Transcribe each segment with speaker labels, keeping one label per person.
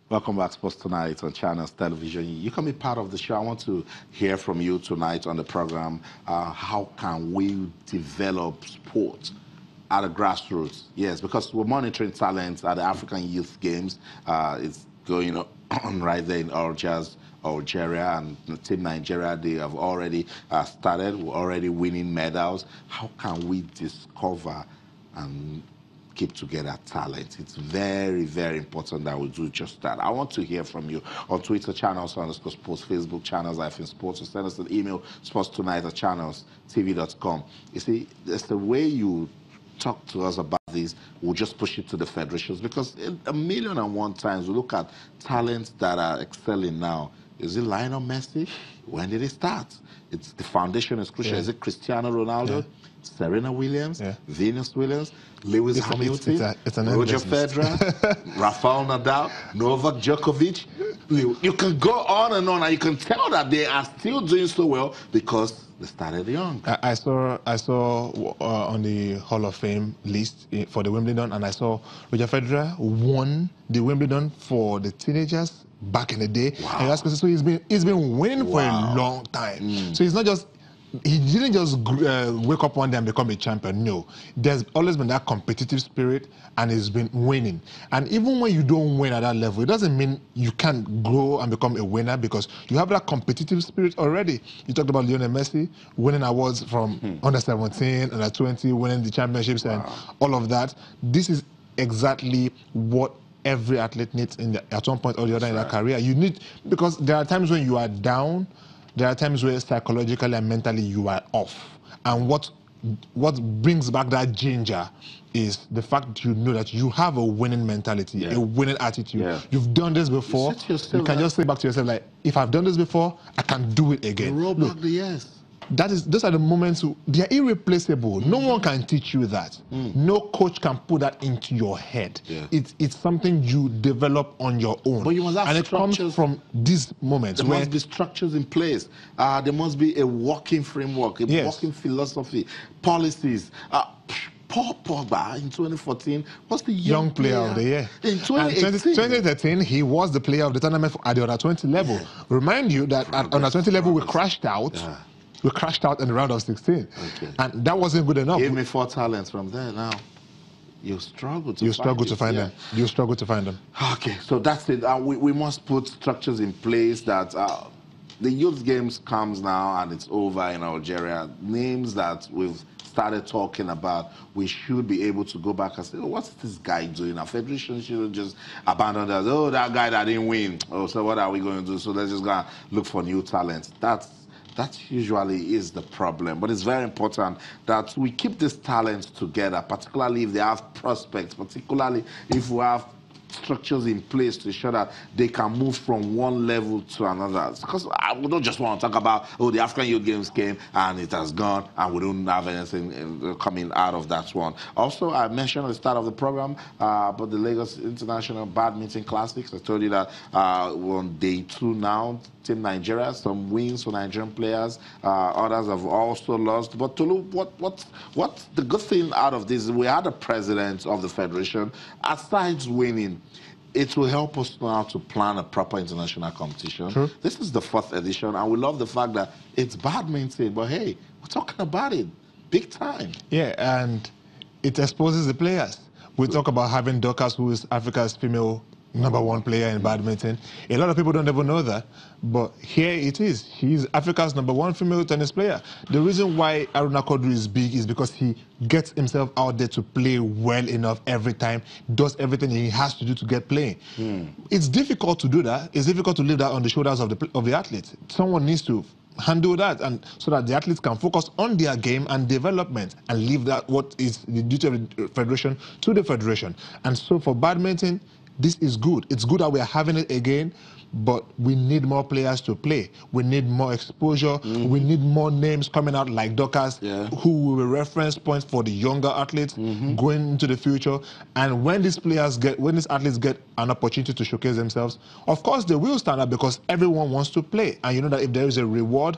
Speaker 1: Welcome back, Sports Tonight on Channels Television. You can be part of the show. I want to hear from you tonight on the program. How can we develop sport at a grassroots? Yes, because we're monitoring talent at the African Youth Games. It's going on right there in Algeria, and Team Nigeria, they have already started. We're already winning medals. How can we discover and keep together talent? It's very, very important that we do just that. I want to hear from you on Twitter, channels_sports, Facebook, channels-sports, or send us an email, sportstonight@channelstv.com. You see, that's the way you talk to us about this. We'll just push it to the federations, because a million and one times we look at talents that are excelling now. Is it Lionel Messi? When did it start? It's the foundation is crucial. Yeah. Is it Cristiano Ronaldo? Yeah. Serena Williams, yeah. Venus Williams, Lewis Hamilton, Roger Federer, Rafael Nadal, Novak Djokovic. You can go on, and you can tell that they are still doing so well because they started young.
Speaker 2: I saw on the Hall of Fame list for the Wimbledon, and I saw Roger Federer won the Wimbledon for the teenagers back in the day. Wow. And so he's been winning for a long time. So he's not just. He didn't just wake up one day and become a champion. No, there's always been that competitive spirit, and he's been winning. And even when you don't win at that level, it doesn't mean you can't grow and become a winner, because you have that competitive spirit already. You talked about Lionel Messi winning awards from under 17, under 20, winning the championships and all of that. This is exactly what every athlete needs at one point or the other in their career. You need, because there are times when you are down. There are times where psychologically and mentally you are off. And what brings back that ginger is the fact that you know that you have a winning mentality, a winning attitude. Yeah. You've done this before. You can just say back to yourself, like, if I've done this before, I can do it again.
Speaker 1: Roll back the years.
Speaker 2: Those are the moments they are irreplaceable. No one can teach you that. No coach can put that into your head. Yeah. It's something you develop on your own.
Speaker 1: But you must have
Speaker 2: and it comes from these moments.
Speaker 1: There must be structures in place. There must be a working framework, a working philosophy, policies. Paul Pogba in 2014 was the young player
Speaker 2: of the year.
Speaker 1: In 2013,
Speaker 2: he was the player of the tournament at the under 20 level. Yeah. Remind you that at under 20 level we crashed out. Yeah. We crashed out in the round of 16. Okay. And that wasn't good enough.
Speaker 1: Give me 4 talents from there now. You struggle to
Speaker 2: find them. You struggle to find them.
Speaker 1: Okay, so that's it. We must put structures in place that the youth games comes now and it's over in Algeria. Names that we've started talking about, we should be able to go back and say, oh, what's this guy doing? Our federation shouldn't just abandon us. Oh, that guy that didn't win. Oh, so what are we going to do? So let's just go and look for new talent. That usually is the problem. But it's very important that we keep these talents together, particularly if they have prospects, particularly if we have structures in place to ensure that they can move from one level to another. Because we don't just want to talk about, oh, the African Youth Games came and it has gone and we don't have anything coming out of that one. Also, I mentioned at the start of the program about the Lagos International Badminton Classics. I told you that we're on day 2 now. Team Nigeria, some wins for Nigerian players. Others have also lost. But Tolu, what's the good thing out of this? We had a president of the federation. Aside winning, it will help us now to plan a proper international competition. True. This is the 4th edition, and we love the fact that it's badminton. But hey, we're talking about it big time.
Speaker 2: Yeah, and it exposes the players. We talk about having Dorcas, who is Africa's female #1 player in badminton. A lot of people don't ever know that, but here it is. He's Africa's #1 female tennis player. The reason why Aruna Kodri is big is because he gets himself out there to play well enough every time, does everything he has to do to get playing. It's difficult to do that. It's difficult to leave that on the shoulders of the athletes. Someone needs to handle that, and so that the athletes can focus on their game and development and leave that what is the duty of the federation to the federation. And so for badminton, this is good. It's good that we are having it again, but we need more players to play. We need more exposure. We need more names coming out like Dorcas, who will be reference points for the younger athletes going into the future. And when these athletes get an opportunity to showcase themselves, of course they will stand up, because everyone wants to play. And you know that if there is a reward,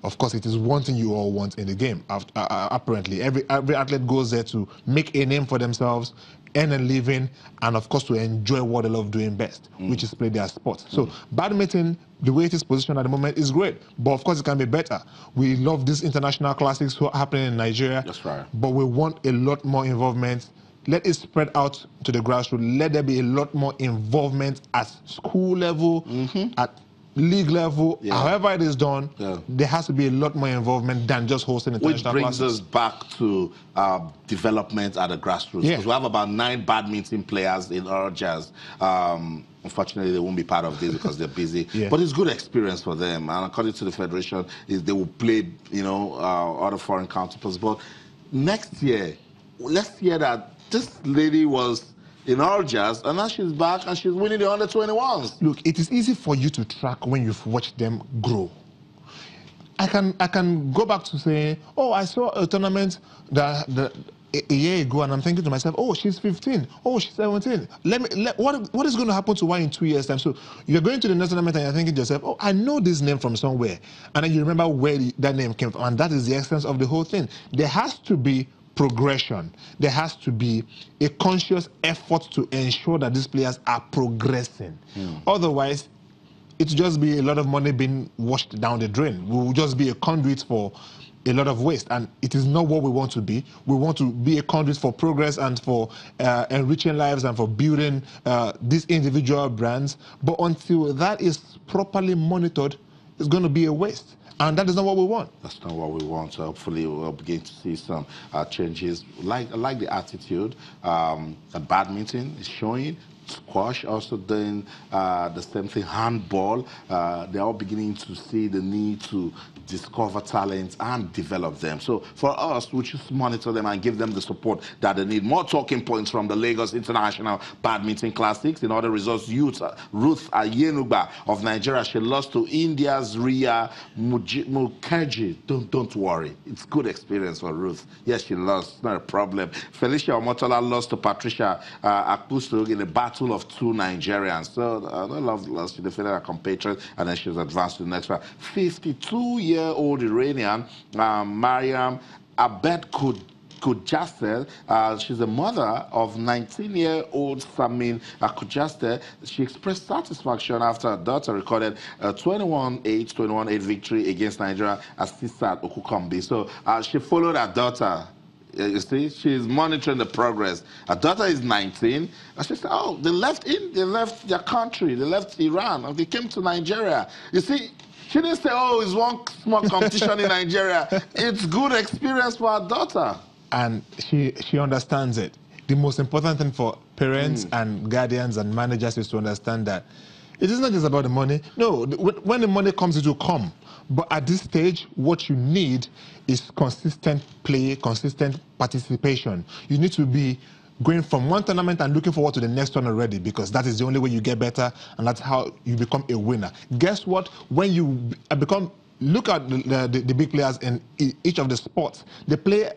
Speaker 2: of course, it is one thing you all want in the game. Apparently, every athlete goes there to make a name for themselves, earn a living, and of course to enjoy what they love doing best, which is play their sport. So badminton, the way it is positioned at the moment, is great, but of course it can be better. We love these international classics happening in Nigeria.
Speaker 1: That's right.
Speaker 2: But we want a lot more involvement. Let it spread out to the grassroots. Let there be a lot more involvement at school level, at league level, however it is done. There has to be a lot more involvement than just hosting international
Speaker 1: classes. Which brings us back to development at the grassroots. Because we have about 9 badminton players in our jazz. Unfortunately, they won't be part of this because they're busy. But it's good experience for them. And according to the federation, they will play, you know, other foreign counterparts. But next year, let's hear that this lady was in our jazz, and now she's back and she's winning the under-21s.
Speaker 2: Look, it is easy for you to track when you've watched them grow. I can go back to saying, oh, I saw a tournament a year ago, and I'm thinking to myself, oh, she's 15, oh, she's 17. What is going to happen to her in 2 years' time? So you're going to the next tournament and you're thinking to yourself, oh, I know this name from somewhere, and then you remember where that name came from, and that is the essence of the whole thing. There has to be progression. There has to be a conscious effort to ensure that these players are progressing. Otherwise, it'll just be a lot of money being washed down the drain. We will just be a conduit for a lot of waste, and it is not what we want to be. We want to be a conduit for progress and for enriching lives and for building these individual brands. But until that is properly monitored, it's going to be a waste. And that is not what we want.
Speaker 1: That's not what we want. So hopefully we'll begin to see some changes. I like the attitude. The badminton is showing. Squash also doing the same thing. Handball. They're all beginning to see the need to discover talents and develop them. So for us, we just monitor them and give them the support that they need. More talking points from the Lagos International Badminton Classics. In other results, Ruth Ayenuba of Nigeria, she lost to India's Ria Mukherjee. Don't worry. It's good experience for Ruth. Yes, she lost. Not a problem. Felicia Omotola lost to Patricia Akpustu in a battle of 2 Nigerians. So no love lost. She defeated her compatriot, and then she was advanced to the next round. 52-year-old Iranian Mariam Abed Kudjaste, she's the mother of 19-year-old Samin Kudjaste. She expressed satisfaction after her daughter recorded a 21-8 victory against Nigeria at Sisat Okukombi. So she followed her daughter. You see, she's monitoring the progress. Her daughter is 19. And she said, oh, they left their country. They left Iran, and they came to Nigeria. You see, she didn't say, oh, it's one small competition in Nigeria. It's good experience for her daughter. And
Speaker 2: she understands it. The most important thing for parents and guardians and managers is to understand that it is not just about the money. No, when the money comes, it will come. But at this stage, what you need is consistent play, consistent participation. You need to be going from one tournament and looking forward to the next one already, because that is the only way you get better, and that's how you become a winner. Guess what? When you look at the big players in each of the sports, they play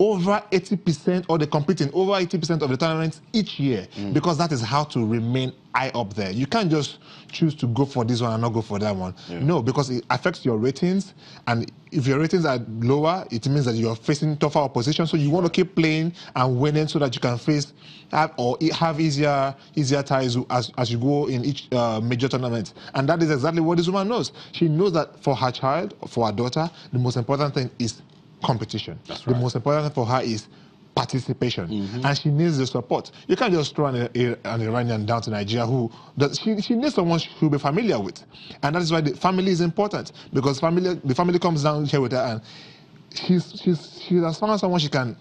Speaker 2: over 80%, or they compete in over 80% of the tournaments each year, because that is how to remain high up there. You can't just choose to go for this one and not go for that one. No, because it affects your ratings, and if your ratings are lower, it means that you're facing tougher opposition. So you want to keep playing and winning so that you can have easier ties as you go in each major tournament. And that is exactly what this woman knows. She knows that for her child, for her daughter, the most important thing is competition.
Speaker 1: That's right.
Speaker 2: The most important thing for her is participation, and she needs the support. You can't just throw an Iranian down to Nigeria she needs someone she will be familiar with, and that is why the family is important, because the family comes down here with her, and she's as far as someone she can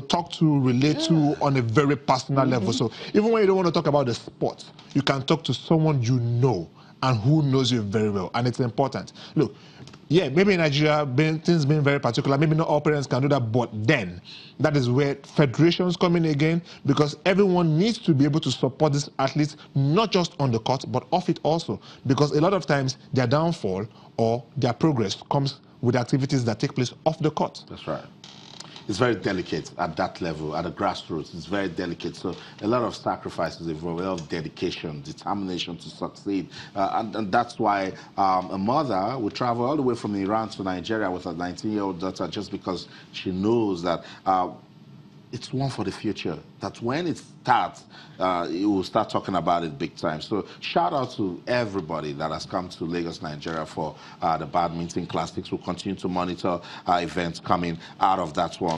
Speaker 2: talk to, relate to on a very personal level. So even when you don't want to talk about the sport, you can talk to someone you know and who knows you very well, and it's important. Look, yeah, maybe in Nigeria, things being very particular, maybe not all parents can do that, but then that is where federations come in again, because everyone needs to be able to support these athletes, not just on the court, but off it also, because a lot of times their downfall or their progress comes with activities that take place off the court.
Speaker 1: That's right. it's very delicate at that level, at the grassroots. It's very delicate. So a lot of sacrifices involved, a lot of dedication, determination to succeed. And that's why a mother would travel all the way from Iran to Nigeria with a 19-year-old daughter just because she knows that it's one for the future. That when it starts, you will start talking about it big time. So shout out to everybody that has come to Lagos, Nigeria for the Badminton Classics. We'll continue to monitor events coming out of that one.